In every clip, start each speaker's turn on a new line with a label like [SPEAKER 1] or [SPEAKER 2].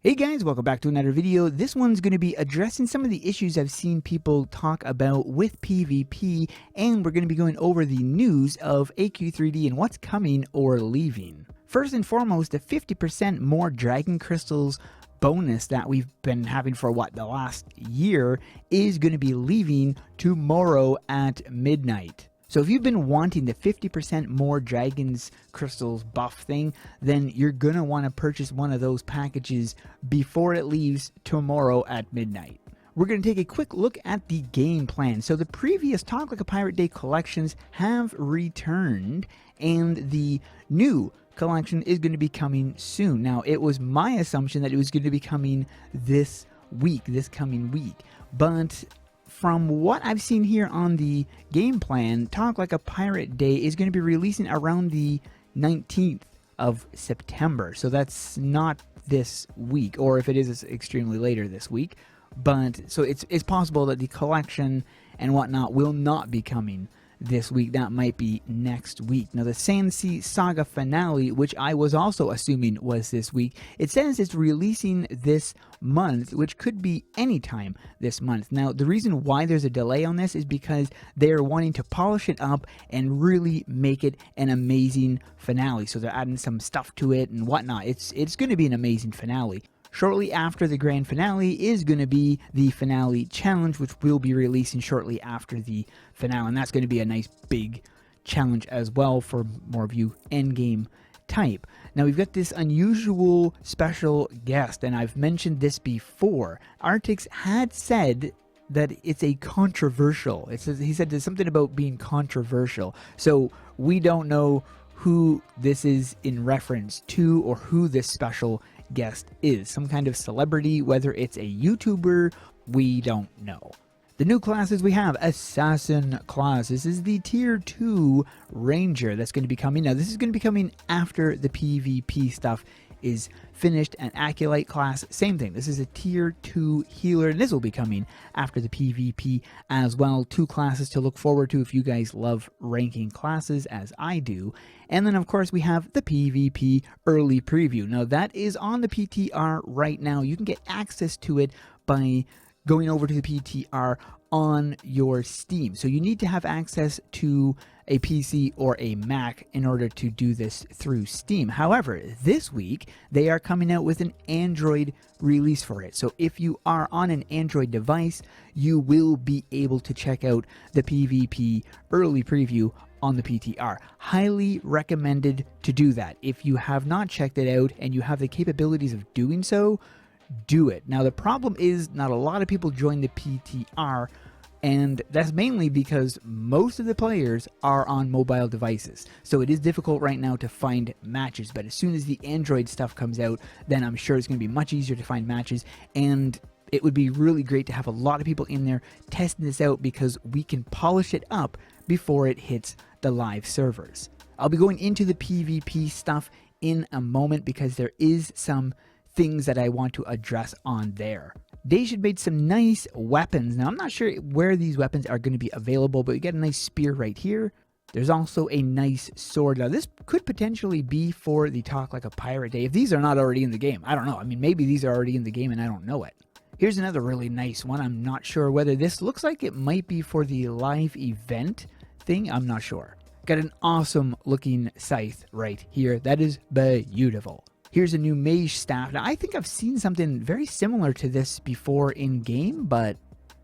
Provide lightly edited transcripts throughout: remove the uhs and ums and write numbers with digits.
[SPEAKER 1] Hey guys, welcome back to another video. This one's going to be addressing some of the issues I've seen people talk about with PvP, and we're going to be going over the news of AQ3D and what's coming or leaving. First and foremost, the 50% more Dragon Crystals bonus that we've been having for the last year is going to be leaving tomorrow at midnight. So if you've been wanting the 50% more Dragon's Crystals buff thing, then you're going to want to purchase one of those packages before it leaves tomorrow at midnight. We're going to take a quick look at the game plan. So the previous Talk Like a Pirate Day collections have returned, and the new collection is going to be coming soon. Now, it was my assumption that it was going to be coming this coming week, but from what I've seen here on the game plan, Talk Like a Pirate Day is going to be releasing around the 19th of September. So that's not this week, or if it is, it's extremely later this week. But so it's possible that the collection and whatnot will not be coming this week. That might be next week. Now, the Sandsea Saga finale, which I was also assuming was this week, it says it's releasing this month, which could be anytime this month. Now, the reason why there's a delay on this is because they're wanting to polish it up and really make it an amazing finale. So they're adding some stuff to it and whatnot. It's going to be an amazing finale. Shortly after the grand finale is going to be the finale challenge, which will be releasing shortly after the finale. And that's going to be a nice big challenge as well for more of you endgame type. Now, we've got this unusual special guest, and I've mentioned this before. Artix had said that it's a controversial. He said there's something about being controversial. So we don't know who this is in reference to or who this special guest is. Some kind of celebrity, whether it's a YouTuber, we don't know. The new classes we have, Assassin class. This is the Tier 2 Ranger that's going to be coming. Now, this is going to be coming after the PvP stuff is finished. An Acolyte class, same thing. This is a Tier 2 Healer, and this will be coming after the PvP as well. Two classes to look forward to if you guys love ranking classes as I do. And then, of course, we have the PvP Early Preview. Now, that is on the PTR right now. You can get access to it by going over to the PTR on your Steam. So you need to have access to a PC or a Mac in order to do this through Steam. However, this week they are coming out with an Android release for it. So if you are on an Android device, you will be able to check out the PvP Early Preview on the PTR. Highly recommended to do that. If you have not checked it out and you have the capabilities of doing so, do it. Now, the problem is not a lot of people join the PTR, and that's mainly because most of the players are on mobile devices. So it is difficult right now to find matches, but as soon as the Android stuff comes out, then I'm sure it's going to be much easier to find matches, and it would be really great to have a lot of people in there testing this out because we can polish it up before it hits the live servers. I'll be going into the PvP stuff in a moment because there is some things that I want to address on there. They should make some nice weapons. Now, I'm not sure where these weapons are going to be available, but we get a nice spear right here. There's also a nice sword. Now, this could potentially be for the Talk Like a Pirate Day. If these are not already in the game, I don't know. I mean, maybe these are already in the game and I don't know it. Here's another really nice one. I'm not sure whether this looks like it might be for the live event thing. I'm not sure. Got an awesome looking scythe right here. That is beautiful. Here's a new mage staff. Now, I think I've seen something very similar to this before in game, but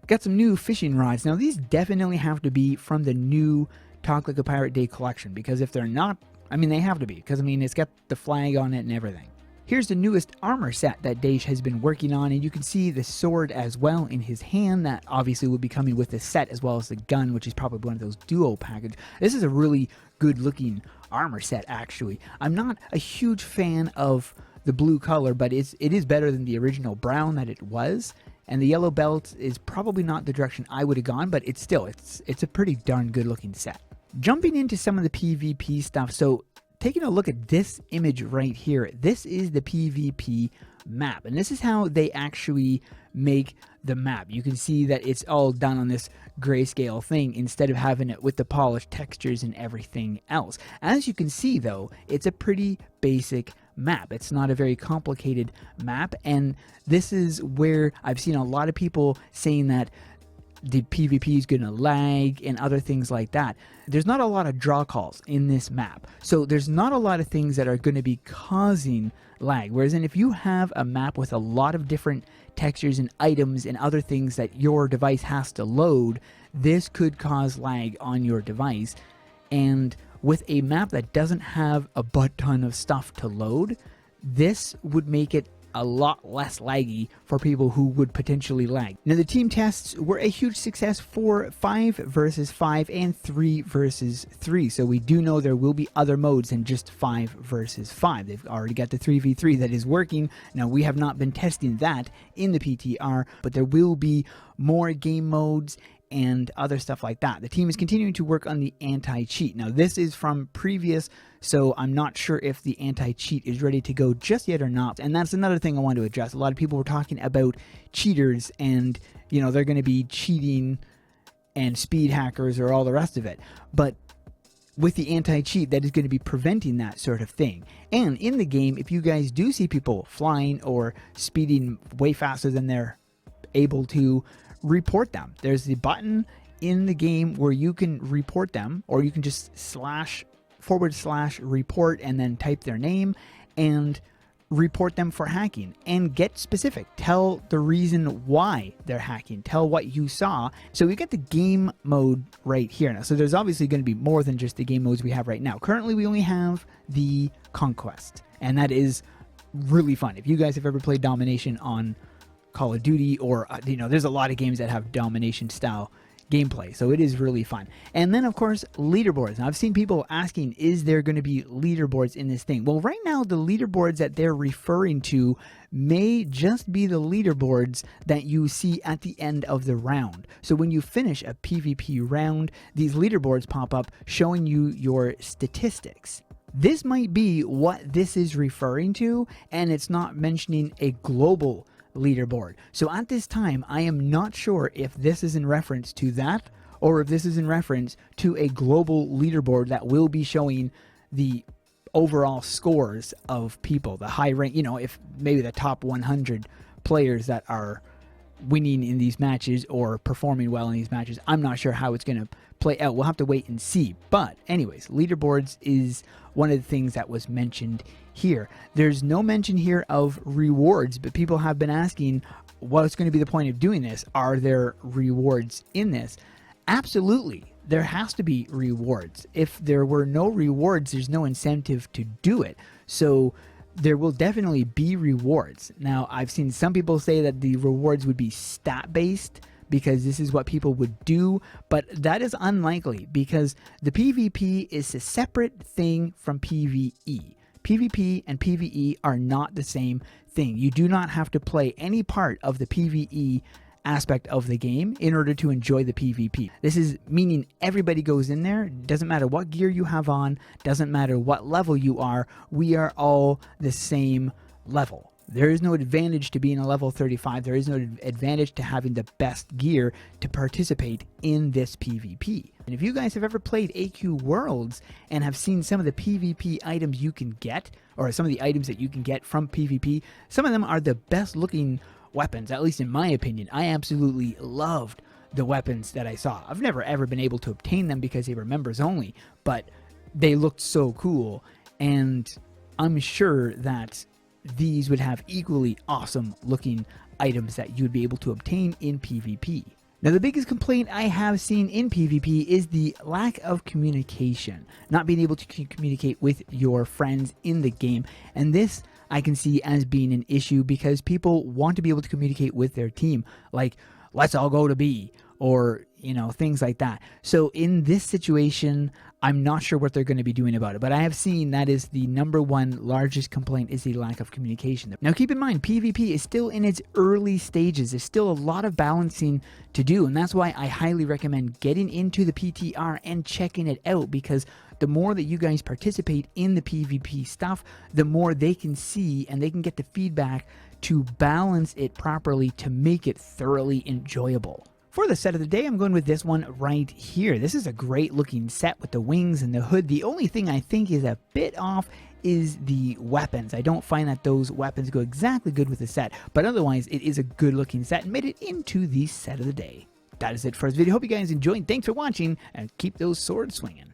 [SPEAKER 1] got some new fishing rods. Now, these definitely have to be from the new Talk Like a Pirate Day collection, because if they're not, I mean, they have to be, because, I mean, it's got the flag on it and everything. Here's the newest armor set that Dej has been working on, and you can see the sword as well in his hand. That obviously will be coming with the set, as well as the gun, which is probably one of those duo packages. This is a really good looking armor set, actually. I'm not a huge fan of the blue color, but it is better than the original brown that it was. And the yellow belt is probably not the direction I would have gone, but it's a pretty darn good looking set. Jumping into some of the PvP stuff, so taking a look at this image right here, this is the PvP map, and this is how they actually make the map. You can see that it's all done on this grayscale thing instead of having it with the polished textures and everything else. As you can see, though, it's a pretty basic map. It's not a very complicated map, and this is where I've seen a lot of people saying that the PvP is going to lag and other things like that. There's not a lot of draw calls in this map, so there's not a lot of things that are going to be causing lag. Whereas if you have a map with a lot of different textures and items and other things that your device has to load, this could cause lag on your device. And with a map that doesn't have a butt ton of stuff to load, this would make it a lot less laggy for people who would potentially lag. Now, the team tests were a huge success for 5 versus 5 and 3 versus 3. So we do know there will be other modes than just 5 versus 5. They've already got the 3v3 that is working. Now, we have not been testing that in the PTR, but there will be more game modes and other stuff like that. The team is continuing to work on the anti-cheat. Now, this is from previous, so I'm not sure if the anti-cheat is ready to go just yet or not. And that's another thing I want to address. A lot of people were talking about cheaters and, you know, they're going to be cheating and speed hackers or all the rest of it. But with the anti-cheat, that is going to be preventing that sort of thing. And in the game, if you guys do see people flying or speeding way faster than they're able to, report them. There's the button in the game where you can report them, or you can just / report and then type their name and report them for hacking and get specific. Tell the reason why they're hacking. Tell what you saw. So we get the game mode right here now. So there's obviously going to be more than just the game modes we have right now. Currently, we only have the Conquest, and that is really fun. If you guys have ever played Domination on Call of Duty, or you know, there's a lot of games that have domination style gameplay, so it is really fun. And then of course, leaderboards. Now, I've seen people asking, is there going to be leaderboards in this thing? Well, right now the leaderboards that they're referring to may just be the leaderboards that you see at the end of the round. So when you finish a PvP round, these leaderboards pop up showing you your statistics. This might be what this is referring to, and it's not mentioning a global leaderboard. So at this time, I am not sure if this is in reference to that, or if this is in reference to a global leaderboard that will be showing the overall scores of people, the high rank, you know, if maybe the top 100 players that are winning in these matches or performing well in these matches. I'm not sure how it's going to play out. We'll have to wait and see. But anyways, leaderboards is one of the things that was mentioned here. There's no mention here of rewards, but people have been asking, what's going to be the point of doing this? Are there rewards in this? Absolutely. There has to be rewards. If there were no rewards, there's no incentive to do it. So there will definitely be rewards. Now, I've seen some people say that the rewards would be stat-based because this is what people would do, but that is unlikely because the PvP is a separate thing from PvE. PvP and PvE are not the same thing. You do not have to play any part of the PvE aspect of the game in order to enjoy the PvP. This is meaning everybody goes in there. Doesn't matter what gear you have on, doesn't matter what level you are, we are all the same level. There is no advantage to being a level 35. There is no advantage to having the best gear to participate in this PvP. And if you guys have ever played AQ Worlds and have seen some of the PvP items you can get, or some of the items that you can get from PvP, some of them are the best looking weapons, at least in my opinion. I absolutely loved the weapons that I saw. I've never ever been able to obtain them because they were members only, but they looked so cool, and I'm sure that these would have equally awesome looking items that you would be able to obtain in PvP. Now, the biggest complaint I have seen in PvP is the lack of communication, not being able to communicate with your friends in the game, and this I can see as being an issue because people want to be able to communicate with their team, like, let's all go to B, or, you know, things like that. So in this situation, I'm not sure what they're going to be doing about it, but I have seen that is the #1 largest complaint is the lack of communication. Now, keep in mind, PvP is still in its early stages. There's still a lot of balancing to do, and that's why I highly recommend getting into the PTR and checking it out, because the more that you guys participate in the PvP stuff, the more they can see and they can get the feedback to balance it properly to make it thoroughly enjoyable. For the set of the day, I'm going with this one right here. This is a great looking set with the wings and the hood. The only thing I think is a bit off is the weapons. I don't find that those weapons go exactly good with the set, but otherwise it is a good looking set and made it into the set of the day. That is it for this video. Hope you guys enjoyed. Thanks for watching, and keep those swords swinging.